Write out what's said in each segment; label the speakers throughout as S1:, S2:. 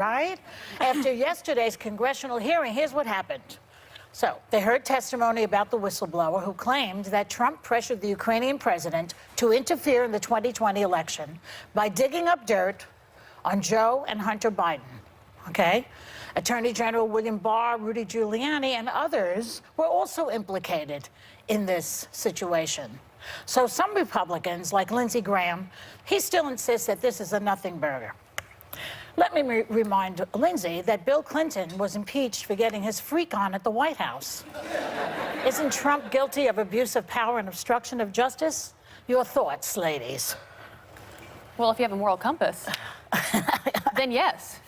S1: right? After yesterday's congressional hearing, here's what happened. So they heard testimony about the whistleblower who claimed that Trump pressured the Ukrainian president to interfere in the 2020 election by digging up dirt on Joe and Hunter Biden, okay? Attorney General William Barr, Rudy Giuliani, and others were also implicated in this situation. So some Republicans, like Lindsey Graham, he still insists that this is a nothing burger. Let me remind Lindsey that Bill Clinton was impeached for getting his freak on at the White House. Isn't Trump guilty of abuse of power and obstruction of justice? Your thoughts, ladies?
S2: Well, if you have a moral compass, then yes.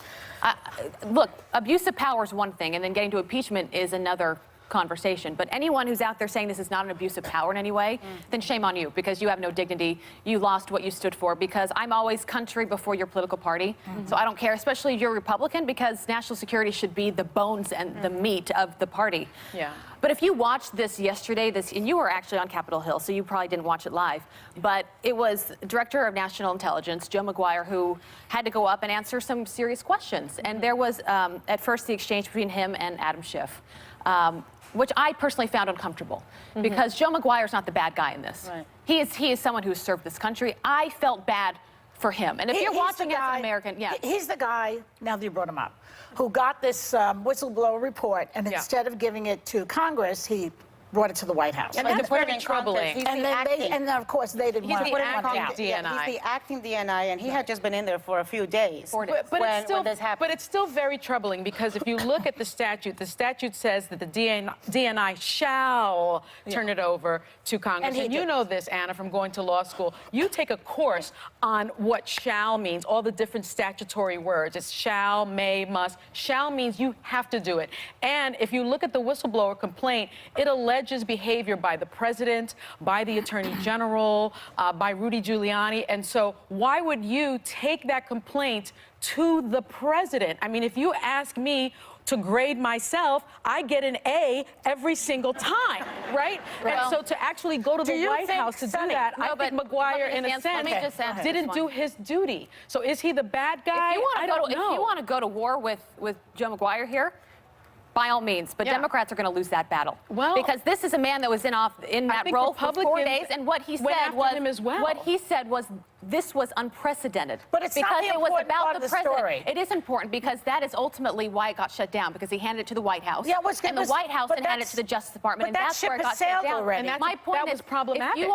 S2: Look, abuse of power is one thing, and then getting to impeachment is another conversation. But anyone who's out there saying this is not an abuse of power in any way, then shame on you, because you have no dignity. You lost what you stood for, because I'm always country before your political party. So I don't care, especially if you're a Republican, because national security should be the bones and the meat of the party.
S3: Yeah.
S2: But if you watched this yesterday, and you were actually on Capitol Hill, so you probably didn't watch it live, but it was Director of National Intelligence, Joe Maguire, who had to go up and answer some serious questions. And there was, at first, the exchange between him and Adam Schiff, which I personally found uncomfortable, because Joe Maguire is not the bad guy in this.
S3: Right.
S2: He is someone who's served this country. I felt bad for him. And if you're watching as an American,
S1: He's the guy, now that you brought him up, who got this whistleblower report, and instead of giving it to Congress, he brought it to the White House.
S3: And that's very troubling.
S1: And then of course, they didn't want to put him on out.
S4: Yeah, he's the acting DNI, and he had just been in there for a few days.
S3: But it's still very troubling, because if you look at the statute says that the DNI shall turn it over to Congress. And you know this, Anna, from going to law school. You take a course on what shall means, all the different statutory words. It's shall, may, must. Shall means you have to do it. And if you look at the whistleblower complaint, it alleges behavior by the president, by the attorney general, by Rudy Giuliani. And so why would you take that complaint to the president? I mean, if you ask me to grade myself, I get an A every single time, right? And so to actually go to the White House to do that, I think Maguire, in a sense, didn't do his duty. So is he the bad guy? I don't know.
S2: If you want to go to war with Joe Maguire here, by all means, but Democrats are going to lose that battle. Well, because this is a man that was in that role for 4 days, and what he said was this was unprecedented.
S1: But it's not the important part of the story.
S2: It is important, because that is ultimately why it got shut down, because he handed it to the White House. And the White House then handed it to the Justice Department, and that's where it got shut down.
S1: And
S2: my point is,
S3: problematic.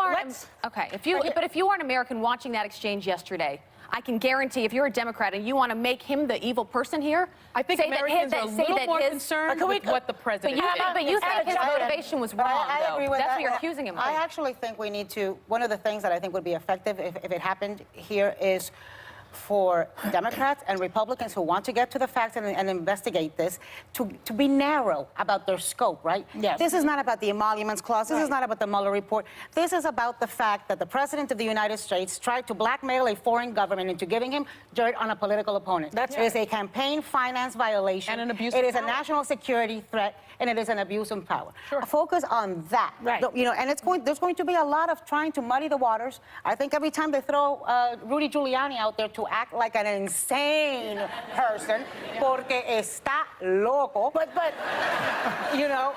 S2: If you are an American watching that exchange yesterday, I can guarantee if you're a Democrat and you want to make him the evil person here,
S3: I think Americans are a little more concerned with what the president did.
S2: But you think his motivation was wrong,
S4: I agree with
S2: That's
S4: that.
S2: what you're accusing him of.
S4: I actually think we need to, one of the things that I think would be effective if it happened here is for Democrats and Republicans who want to get to the facts and investigate this, to be narrow about their scope, right?
S1: Yes.
S4: This is not about the emoluments clause. This is not about the Mueller report. This is about the fact that the President of the United States tried to blackmail a foreign government into giving him dirt on a political opponent. It is a campaign finance violation.
S3: And an abuse of power.
S4: It is a national security threat, and it is an abuse of power. Focus on that.
S1: Right.
S4: You know, and there's going to be a lot of trying to muddy the waters. I think every time they throw Rudy Giuliani out there to act like an insane person, porque está loco.
S1: But you know.